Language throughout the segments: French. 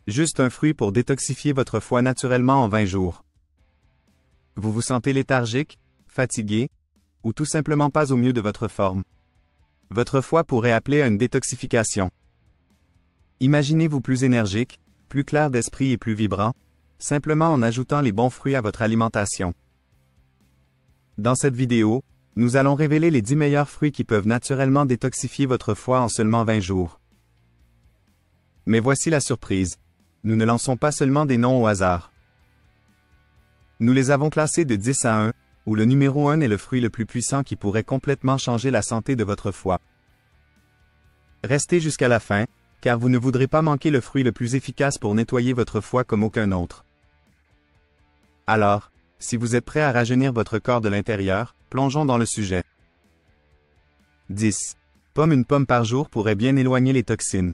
Juste un fruit pour détoxifier votre foie naturellement en 20 jours. Vous vous sentez léthargique, fatigué, ou tout simplement pas au mieux de votre forme. Votre foie pourrait appeler à une détoxification. Imaginez-vous plus énergique, plus clair d'esprit et plus vibrant, simplement en ajoutant les bons fruits à votre alimentation. Dans cette vidéo, nous allons révéler les 10 meilleurs fruits qui peuvent naturellement détoxifier votre foie en seulement 20 jours. Mais voici la surprise. Nous ne lançons pas seulement des noms au hasard. Nous les avons classés de 10 à 1, où le numéro 1 est le fruit le plus puissant qui pourrait complètement changer la santé de votre foie. Restez jusqu'à la fin, car vous ne voudrez pas manquer le fruit le plus efficace pour nettoyer votre foie comme aucun autre. Alors, si vous êtes prêt à rajeunir votre corps de l'intérieur, plongeons dans le sujet. 10. Une pomme par jour pourrait bien éloigner les toxines.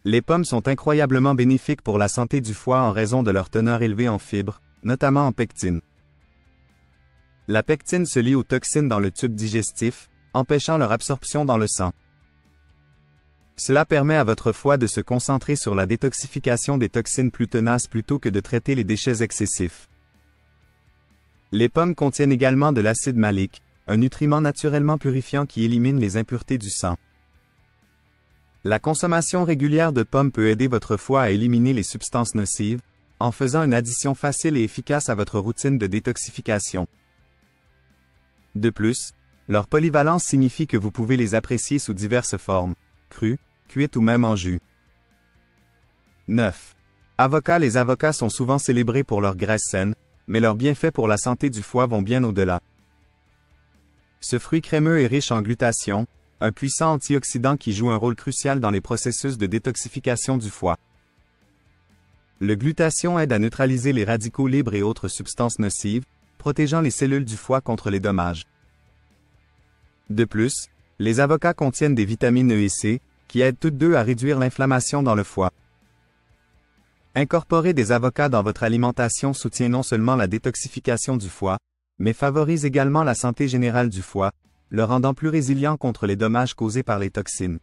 Les pommes sont incroyablement bénéfiques pour la santé du foie en raison de leur teneur élevée en fibres, notamment en pectine. La pectine se lie aux toxines dans le tube digestif, empêchant leur absorption dans le sang. Cela permet à votre foie de se concentrer sur la détoxification des toxines plus tenaces plutôt que de traiter les déchets excessifs. Les pommes contiennent également de l'acide malique, un nutriment naturellement purifiant qui élimine les impuretés du sang. La consommation régulière de pommes peut aider votre foie à éliminer les substances nocives, en faisant une addition facile et efficace à votre routine de détoxification. De plus, leur polyvalence signifie que vous pouvez les apprécier sous diverses formes, crues, cuites ou même en jus. 9. Avocat. Les avocats sont souvent célébrés pour leur graisse saine, mais leurs bienfaits pour la santé du foie vont bien au-delà. Ce fruit crémeux est riche en glutathion, un puissant antioxydant qui joue un rôle crucial dans les processus de détoxification du foie. Le glutathion aide à neutraliser les radicaux libres et autres substances nocives, protégeant les cellules du foie contre les dommages. De plus, les avocats contiennent des vitamines E et C, qui aident toutes deux à réduire l'inflammation dans le foie. Incorporer des avocats dans votre alimentation soutient non seulement la détoxification du foie, mais favorise également la santé générale du foie, le rendant plus résilient contre les dommages causés par les toxines.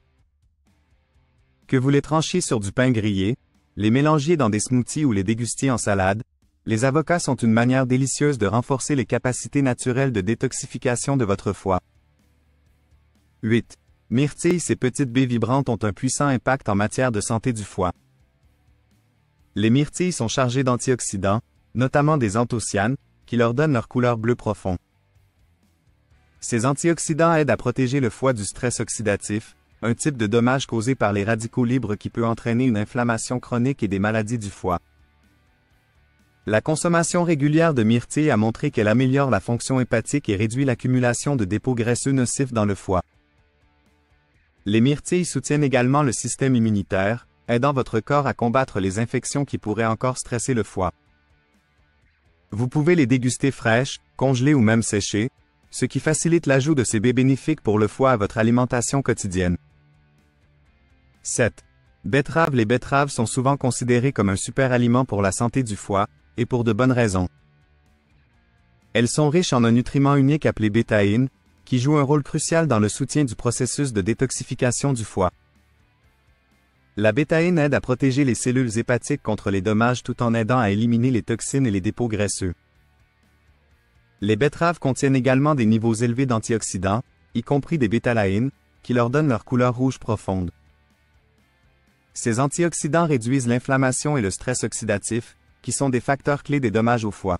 Que vous les tranchiez sur du pain grillé, les mélangiez dans des smoothies ou les dégustiez en salade, les avocats sont une manière délicieuse de renforcer les capacités naturelles de détoxification de votre foie. 8. Myrtille. Ces petites baies vibrantes ont un puissant impact en matière de santé du foie. Les myrtilles sont chargées d'antioxydants, notamment des anthocyanes, qui leur donnent leur couleur bleu profond. Ces antioxydants aident à protéger le foie du stress oxydatif, un type de dommage causé par les radicaux libres qui peut entraîner une inflammation chronique et des maladies du foie. La consommation régulière de myrtille a montré qu'elle améliore la fonction hépatique et réduit l'accumulation de dépôts graisseux nocifs dans le foie. Les myrtilles soutiennent également le système immunitaire, aidant votre corps à combattre les infections qui pourraient encore stresser le foie. Vous pouvez les déguster fraîches, congelées ou même séchées, ce qui facilite l'ajout de ces baies bénéfiques pour le foie à votre alimentation quotidienne. 7. Betterave. Les betteraves sont souvent considérées comme un super aliment pour la santé du foie, et pour de bonnes raisons. Elles sont riches en un nutriment unique appelé bétaïne, qui joue un rôle crucial dans le soutien du processus de détoxification du foie. La bétaïne aide à protéger les cellules hépatiques contre les dommages tout en aidant à éliminer les toxines et les dépôts graisseux. Les betteraves contiennent également des niveaux élevés d'antioxydants, y compris des bétalaïnes, qui leur donnent leur couleur rouge profonde. Ces antioxydants réduisent l'inflammation et le stress oxydatif, qui sont des facteurs clés des dommages au foie.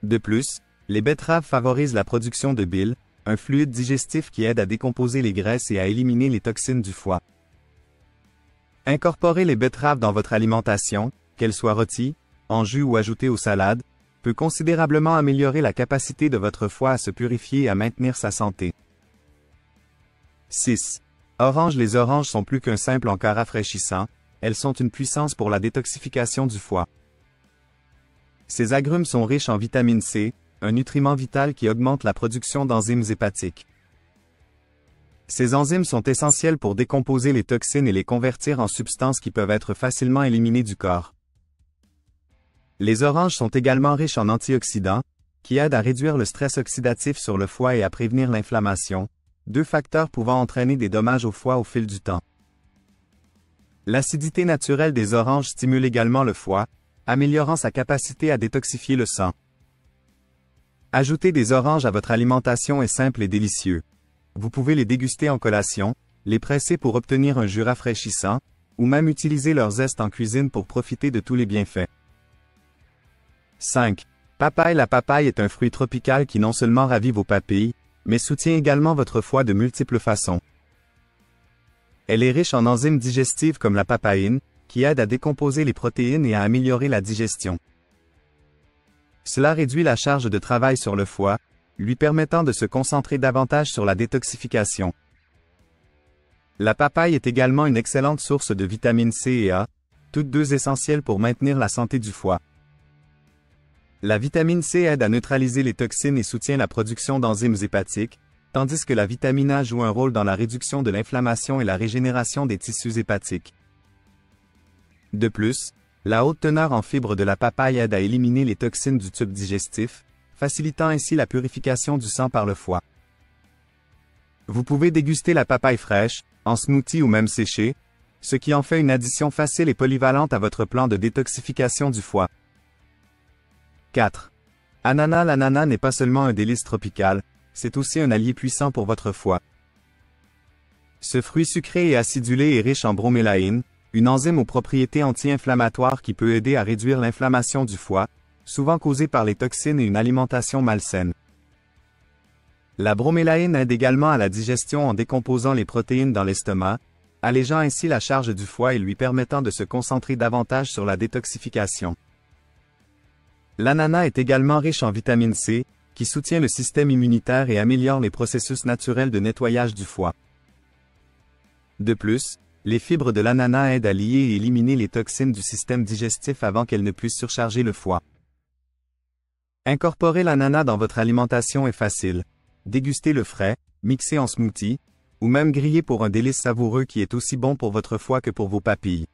De plus, les betteraves favorisent la production de bile, un fluide digestif qui aide à décomposer les graisses et à éliminer les toxines du foie. Incorporer les betteraves dans votre alimentation, qu'elles soient rôties, en jus ou ajoutées aux salades, peut considérablement améliorer la capacité de votre foie à se purifier et à maintenir sa santé. 6. Orange. Les oranges sont plus qu'un simple encas rafraîchissant, elles sont une puissance pour la détoxification du foie. Ces agrumes sont riches en vitamine C, un nutriment vital qui augmente la production d'enzymes hépatiques. Ces enzymes sont essentielles pour décomposer les toxines et les convertir en substances qui peuvent être facilement éliminées du corps. Les oranges sont également riches en antioxydants, qui aident à réduire le stress oxydatif sur le foie et à prévenir l'inflammation, deux facteurs pouvant entraîner des dommages au foie au fil du temps. L'acidité naturelle des oranges stimule également le foie, améliorant sa capacité à détoxifier le sang. Ajouter des oranges à votre alimentation est simple et délicieux. Vous pouvez les déguster en collation, les presser pour obtenir un jus rafraîchissant, ou même utiliser leurs zestes en cuisine pour profiter de tous les bienfaits. 5. Papaye. La papaye est un fruit tropical qui non seulement ravit vos papilles, mais soutient également votre foie de multiples façons. Elle est riche en enzymes digestives comme la papaïne, qui aident à décomposer les protéines et à améliorer la digestion. Cela réduit la charge de travail sur le foie, lui permettant de se concentrer davantage sur la détoxification. La papaye est également une excellente source de vitamines C et A, toutes deux essentielles pour maintenir la santé du foie. La vitamine C aide à neutraliser les toxines et soutient la production d'enzymes hépatiques, tandis que la vitamine A joue un rôle dans la réduction de l'inflammation et la régénération des tissus hépatiques. De plus, la haute teneur en fibres de la papaye aide à éliminer les toxines du tube digestif, facilitant ainsi la purification du sang par le foie. Vous pouvez déguster la papaye fraîche, en smoothie ou même séchée, ce qui en fait une addition facile et polyvalente à votre plan de détoxification du foie. 4. Ananas. L'ananas n'est pas seulement un délice tropical, c'est aussi un allié puissant pour votre foie. Ce fruit sucré et acidulé est riche en bromélaïne, une enzyme aux propriétés anti-inflammatoires qui peut aider à réduire l'inflammation du foie, souvent causée par les toxines et une alimentation malsaine. La bromélaïne aide également à la digestion en décomposant les protéines dans l'estomac, allégeant ainsi la charge du foie et lui permettant de se concentrer davantage sur la détoxification. L'ananas est également riche en vitamine C, qui soutient le système immunitaire et améliore les processus naturels de nettoyage du foie. De plus, les fibres de l'ananas aident à lier et éliminer les toxines du système digestif avant qu'elles ne puissent surcharger le foie. Incorporer l'ananas dans votre alimentation est facile. Dégustez-le frais, mixé en smoothie, ou même grillé pour un délice savoureux qui est aussi bon pour votre foie que pour vos papilles.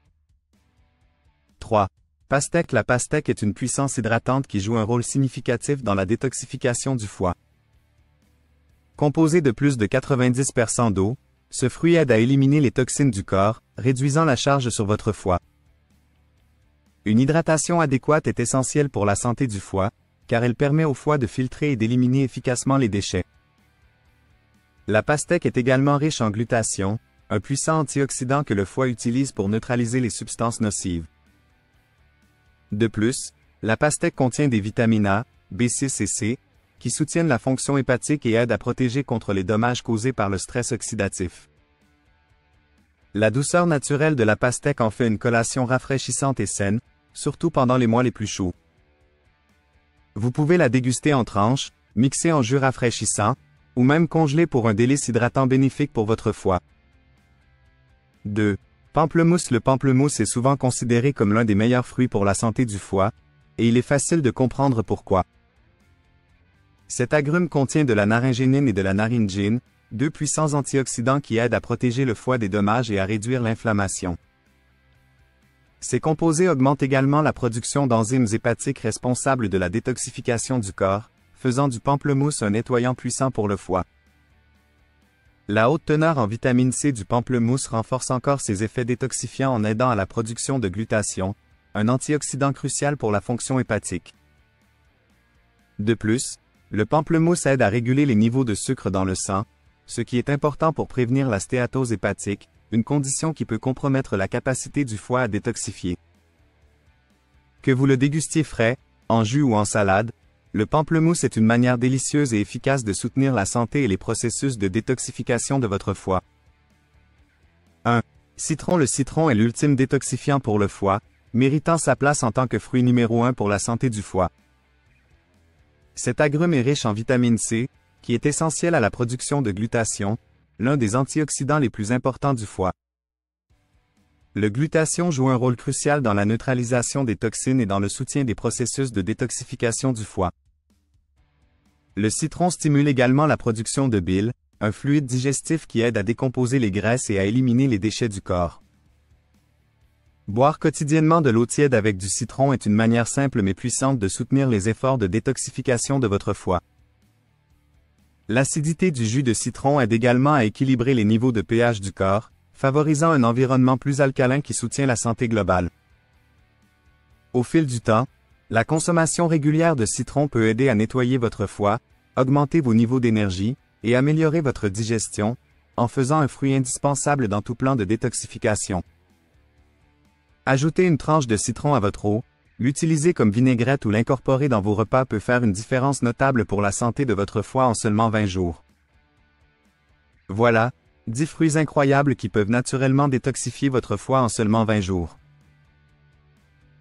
3. Pastèque. La pastèque est une puissance hydratante qui joue un rôle significatif dans la détoxification du foie. Composé de plus de 90% d'eau, ce fruit aide à éliminer les toxines du corps, réduisant la charge sur votre foie. Une hydratation adéquate est essentielle pour la santé du foie, car elle permet au foie de filtrer et d'éliminer efficacement les déchets. La pastèque est également riche en glutathion, un puissant antioxydant que le foie utilise pour neutraliser les substances nocives. De plus, la pastèque contient des vitamines A, B6 et C, qui soutiennent la fonction hépatique et aident à protéger contre les dommages causés par le stress oxydatif. La douceur naturelle de la pastèque en fait une collation rafraîchissante et saine, surtout pendant les mois les plus chauds. Vous pouvez la déguster en tranches, mixer en jus rafraîchissant, ou même congeler pour un délice hydratant bénéfique pour votre foie. 2. Pamplemousse. Le pamplemousse est souvent considéré comme l'un des meilleurs fruits pour la santé du foie, et il est facile de comprendre pourquoi. Cet agrume contient de la naringénine et de la naringine, deux puissants antioxydants qui aident à protéger le foie des dommages et à réduire l'inflammation. Ces composés augmentent également la production d'enzymes hépatiques responsables de la détoxification du corps, faisant du pamplemousse un nettoyant puissant pour le foie. La haute teneur en vitamine C du pamplemousse renforce encore ses effets détoxifiants en aidant à la production de glutathion, un antioxydant crucial pour la fonction hépatique. De plus, le pamplemousse aide à réguler les niveaux de sucre dans le sang, ce qui est important pour prévenir la stéatose hépatique, une condition qui peut compromettre la capacité du foie à détoxifier. Que vous le dégustiez frais, en jus ou en salade, le pamplemousse est une manière délicieuse et efficace de soutenir la santé et les processus de détoxification de votre foie. 1. Citron. Le citron est l'ultime détoxifiant pour le foie, méritant sa place en tant que fruit numéro 1 pour la santé du foie. Cet agrume est riche en vitamine C, qui est essentielle à la production de glutathion, l'un des antioxydants les plus importants du foie. Le glutathion joue un rôle crucial dans la neutralisation des toxines et dans le soutien des processus de détoxification du foie. Le citron stimule également la production de bile, un fluide digestif qui aide à décomposer les graisses et à éliminer les déchets du corps. Boire quotidiennement de l'eau tiède avec du citron est une manière simple mais puissante de soutenir les efforts de détoxification de votre foie. L'acidité du jus de citron aide également à équilibrer les niveaux de pH du corps, favorisant un environnement plus alcalin qui soutient la santé globale. Au fil du temps, la consommation régulière de citron peut aider à nettoyer votre foie, augmenter vos niveaux d'énergie et améliorer votre digestion, en faisant un fruit indispensable dans tout plan de détoxification. Ajoutez une tranche de citron à votre eau, l'utiliser comme vinaigrette ou l'incorporer dans vos repas peut faire une différence notable pour la santé de votre foie en seulement 20 jours. Voilà, 10 fruits incroyables qui peuvent naturellement détoxifier votre foie en seulement 20 jours.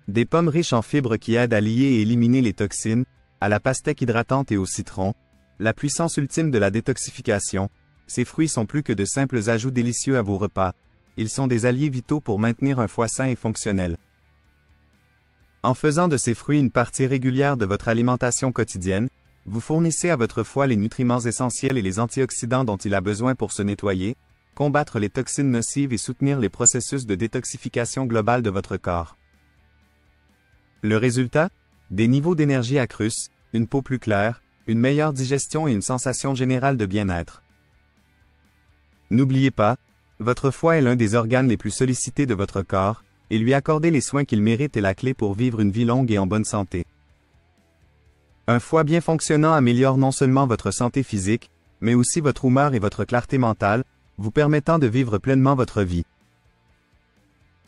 Des pommes riches en fibres qui aident à lier et éliminer les toxines, à la pastèque hydratante et au citron, la puissance ultime de la détoxification, ces fruits sont plus que de simples ajouts délicieux à vos repas, ils sont des alliés vitaux pour maintenir un foie sain et fonctionnel. En faisant de ces fruits une partie régulière de votre alimentation quotidienne, vous fournissez à votre foie les nutriments essentiels et les antioxydants dont il a besoin pour se nettoyer, combattre les toxines nocives et soutenir les processus de détoxification globale de votre corps. Le résultat? Des niveaux d'énergie accrus, une peau plus claire, une meilleure digestion et une sensation générale de bien-être. N'oubliez pas, votre foie est l'un des organes les plus sollicités de votre corps, et lui accorder les soins qu'il mérite est la clé pour vivre une vie longue et en bonne santé. Un foie bien fonctionnant améliore non seulement votre santé physique, mais aussi votre humeur et votre clarté mentale, vous permettant de vivre pleinement votre vie.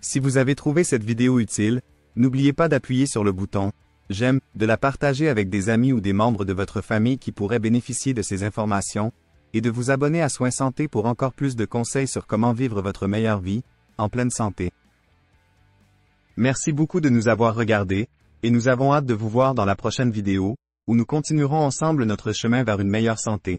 Si vous avez trouvé cette vidéo utile, n'oubliez pas d'appuyer sur le bouton « J'aime », de la partager avec des amis ou des membres de votre famille qui pourraient bénéficier de ces informations, et de vous abonner à Soins Santé pour encore plus de conseils sur comment vivre votre meilleure vie, en pleine santé. Merci beaucoup de nous avoir regardés, et nous avons hâte de vous voir dans la prochaine vidéo, où nous continuerons ensemble notre chemin vers une meilleure santé.